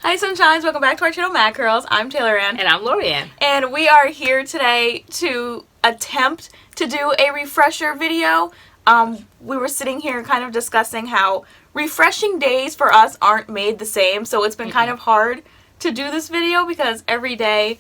Hi Sunshines, welcome back to our channel MADCURLS. I'm Taylor Ann. And I'm Lorianne. And we are here today to attempt to do a refresher video. We were sitting here kind of discussing how refreshing days for us aren't made the same, so it's been kind of hard to do this video because every day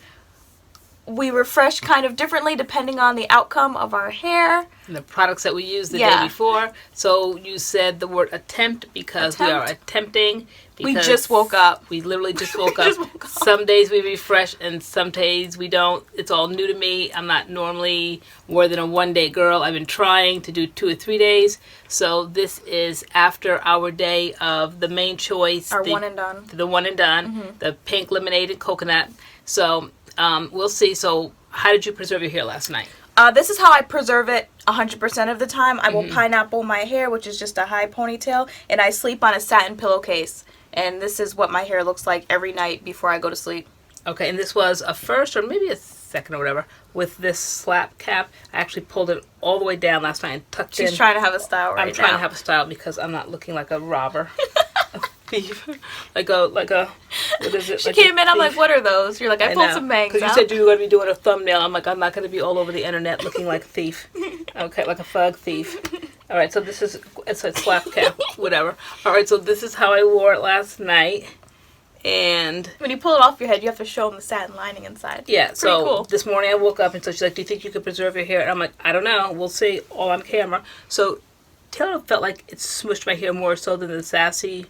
we refresh kind of differently depending on the outcome of our hair. And the products that we used the day before. So you said the word attempt because we are attempting. We just woke up. We literally just woke up. Some days we refresh and some days we don't. It's all new to me. I'm not normally more than a one-day girl. I've been trying to do 2 or 3 days. So this is after our day of the main choice. Our one and done. The one and done. The pink lemonade and coconut. So we'll see. So how did you preserve your hair last night? This is how I preserve it 100% of the time. I will pineapple my hair, which is just a high ponytail, and I sleep on a satin pillowcase. And this is what my hair looks like every night before I go to sleep. Okay, and this was a first or maybe a second or whatever with this slap cap. I actually pulled it all the way down last night and tucked in. She's trying to have a style right now. I'm trying to have a style because I'm not looking like a robber. Thief. Like a, what is it? She came in, I'm like, what are those? You're like, I pulled some bangs out. Because you said you were going to be doing a thumbnail. I'm like, I'm not going to be all over the internet looking like a thief. Okay, like a thug thief. All right, so this is, it's a slap cap, whatever. All right, so this is how I wore it last night. And when you pull it off your head, you have to show them the satin lining inside. Yeah, pretty so cool. This morning I woke up and so she's like, do you think you could preserve your hair? And I'm like, I don't know. We'll see, all on camera. So Taylor felt like it smushed my hair more so than the Sassy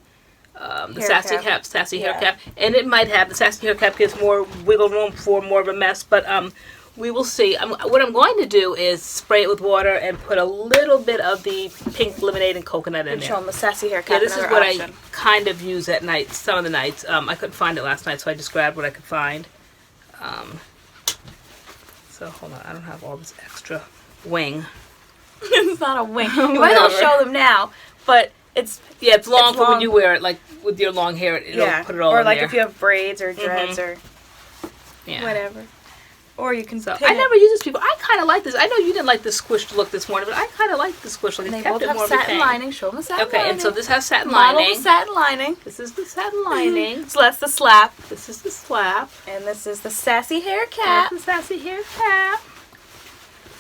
hair cap, and it might have. The Sassy hair cap gives more wiggle room for more of a mess, but we will see. What I'm going to do is spray it with water and put a little bit of the pink lemonade and coconut in there. Show them the Sassy hair cap. Yeah, this is what I kind of use at night. Some of the nights. I couldn't find it last night, so I just grabbed what I could find. So hold on, I don't have all this extra wing. It's not a wing. You might as well show them now, but it's long for when you wear it, like with your long hair. It'll put it all in there. Or like if you have braids or dreads or whatever. Or you can. So I never use this before. I kind of like this. I know you didn't like the squished look this morning, but I kind of like the squished look. They both have satin lining. Show them the satin lining. Okay, and so this has satin lining. lining. The satin lining. This is the satin lining. So that's the slap. This is the slap. And this is the Sassy hair cap. That's the Sassy hair cap.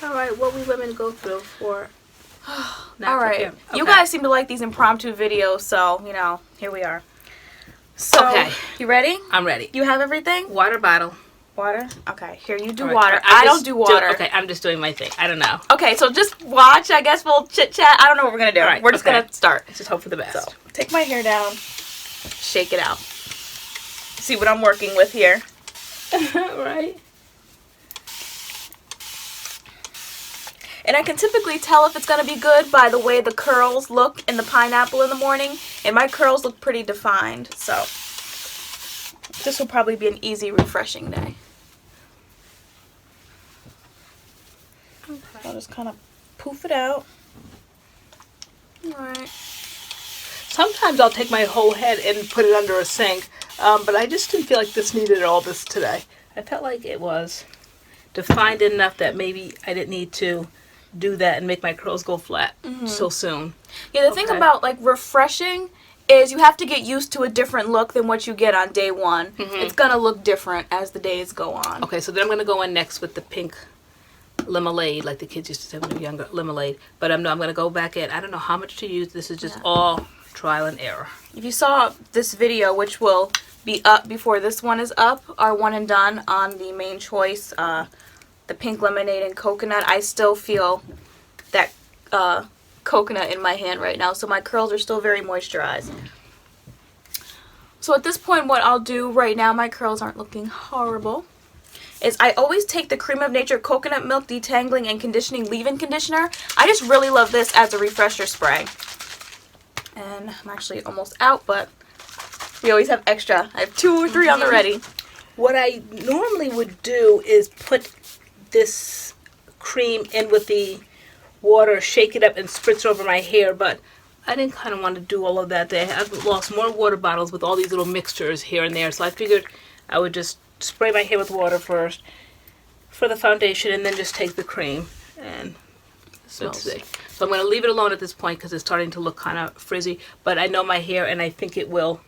All right, what we women go through for. All right, you guys seem to like these impromptu videos, so you know, here we are. So, you ready? I'm ready. You have everything? Water bottle. Water? Okay, here you do water. I don't do water. Okay, I'm just doing my thing. I don't know. Okay, so just watch. I guess we'll chit chat. I don't know what we're gonna do. All right, we're just gonna start. Let's just hope for the best. So, take my hair down, shake it out. See what I'm working with here. Right. And I can typically tell if it's going to be good by the way the curls look in the pineapple in the morning. And my curls look pretty defined. So this will probably be an easy, refreshing day. Okay. I'll just kind of poof it out. Alright. Sometimes I'll take my whole head and put it under a sink. But I just didn't feel like this needed all this today. I felt like it was defined enough that maybe I didn't need to do that and make my curls go flat so soon. Yeah, the thing about like refreshing is you have to get used to a different look than what you get on day one. It's gonna look different as the days go on. Okay, so then I'm gonna go in next with the pink lemonade, like the kids used to say when they were younger, lemonade. But I'm gonna go back in. I don't know how much to use. This is just all trial and error. If you saw this video, which will be up before this one is up, our one and done on the main choice, the pink lemonade and coconut, I still feel that coconut in my hand right now, so my curls are still very moisturized. So at this point, what I'll do right now, my curls aren't looking horrible, is I always take the Cream of Nature Coconut Milk Detangling and Conditioning Leave-In Conditioner. I just really love this as a refresher spray. And I'm actually almost out, but we always have extra. I have 2 or 3 on the ready. What I normally would do is put this cream in with the water, shake it up and spritz over my hair, but I didn't kind of want to do all of that today. I've lost more water bottles with all these little mixtures here and there, so I figured I would just spray my hair with water first for the foundation and then just take the cream and that's it. So I'm going to leave it alone at this point because it's starting to look kind of frizzy, but I know my hair and I think it will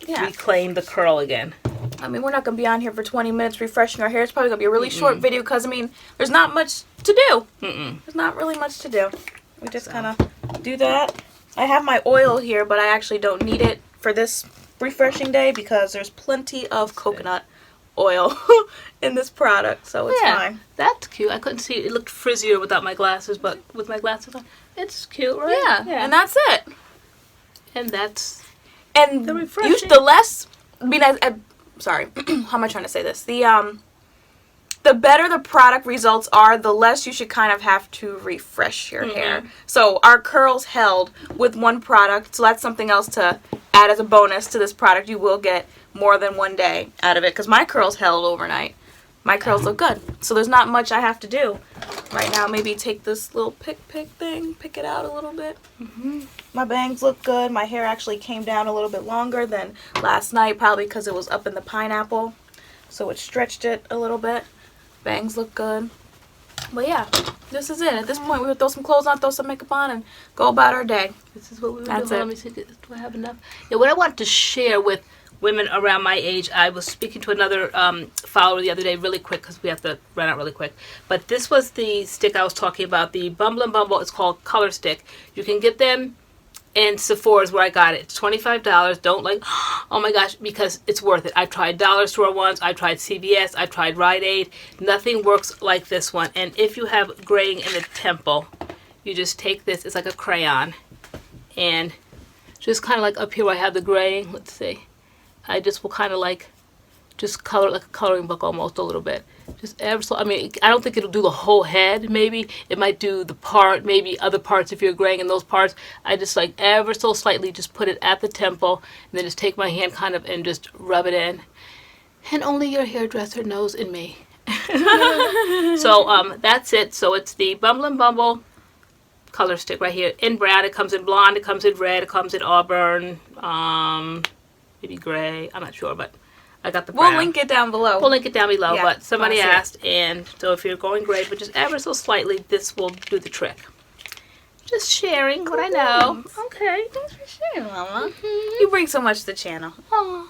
reclaim the curl again. I mean, we're not going to be on here for 20 minutes refreshing our hair. It's probably going to be a really short video because, I mean, there's not much to do. There's not really much to do. We just kind of do that. I have my oil here, but I actually don't need it for this refreshing day because there's plenty of coconut oil in this product, so it's fine. That's cute. I couldn't see it. It looked frizzier without my glasses, but with my glasses on, it's cute, right? Yeah. And that's it. And that's the refreshing. The less, I mean, sorry, how am I trying to say this? The better the product results are, the less you should kind of have to refresh your hair. So our curls held with one product, so that's something else to add as a bonus to this product. You will get more than one day out of it because my curls held overnight. My curls look good. So there's not much I have to do right now. Maybe take this little pick thing, pick it out a little bit. My bangs look good. My hair actually came down a little bit longer than last night, probably because it was up in the pineapple. So it stretched it a little bit. Bangs look good. But yeah, this is it. At this point, we would throw some clothes on, throw some makeup on, and go about our day. This is what we would do. Let me see. Do I have enough? Yeah, what I want to share with women around my age, I was speaking to another follower the other day really quick because we have to run out really quick. But this was the stick I was talking about, the Bumble and Bumble. It's called Color Stick. You can get them in Sephora's where I got it. It's $25. Don't oh my gosh, because it's worth it. I've tried dollar store ones. I've tried CVS. I've tried Rite Aid. Nothing works like this one. And if you have graying in the temple, you just take this. It's like a crayon. And just kind of like up here where I have the graying. Let's see. I just will kind of like just color like a coloring book almost a little bit. Just ever so, I mean, I don't think it'll do the whole head, maybe. It might do the part, maybe other parts if you're graying in those parts. I just like ever so slightly just put it at the temple and then just take my hand kind of and just rub it in. And only your hairdresser knows and me. So that's it. So it's the Bumble and Bumble color stick right here in brown. It comes in blonde, it comes in red, it comes in auburn, maybe gray. I'm not sure, but I got the brown. We'll link it down below. We'll link it down below, but somebody asked, and so if you're going gray, but just ever so slightly, this will do the trick. Just sharing what I know. Okay, thanks for sharing, Mama. You bring so much to the channel. All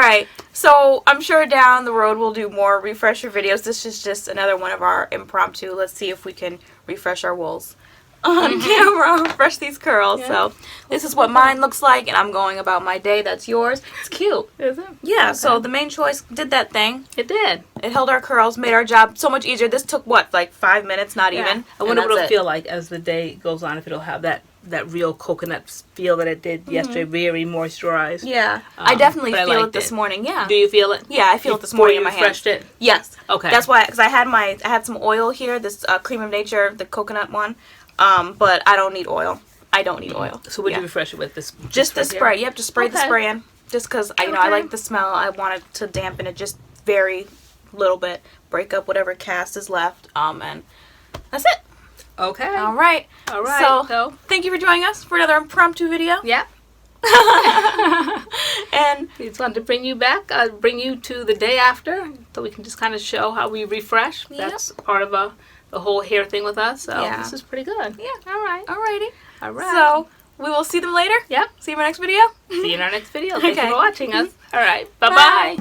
right, so I'm sure down the road we'll do more refresher videos. This is just another one of our impromptu. Let's see if we can refresh our wools on camera, refresh these curls. So this is what mine looks like, and I'm going about my day. That's yours. It's cute. Is it? Yeah, so the main choice did that thing. It did. It held our curls, made our job so much easier. This took, what, like 5 minutes? Not even? I wonder what it'll feel like as the day goes on, if it'll have that real coconut feel that it did yesterday, very moisturized. Yeah, I definitely feel it this morning. Yeah. Do you feel it? Yeah, I feel it this morning in my hands. Before you refreshed it? Yes. Okay. That's why, because I had some oil here, this Cream of Nature, the coconut one. But I don't need oil. I don't need oil. So what do you refresh it with? Just the spray. Yep, just spray the spray in. Just because I like the smell. I wanted to dampen it just very little bit. Break up whatever cast is left. And that's it. Okay. All right. All right. So thank you for joining us for another impromptu video. Yeah. And we just wanted to bring you back, bring you to the day after, so we can just kind of show how we refresh. Yep. That's part of the whole hair thing with us. So this is pretty good. Yeah. All right. Alrighty. All right. So we will see them later. Yep. See you in our next video. See you in our next video. Thank you for watching us. All right. Bye-bye.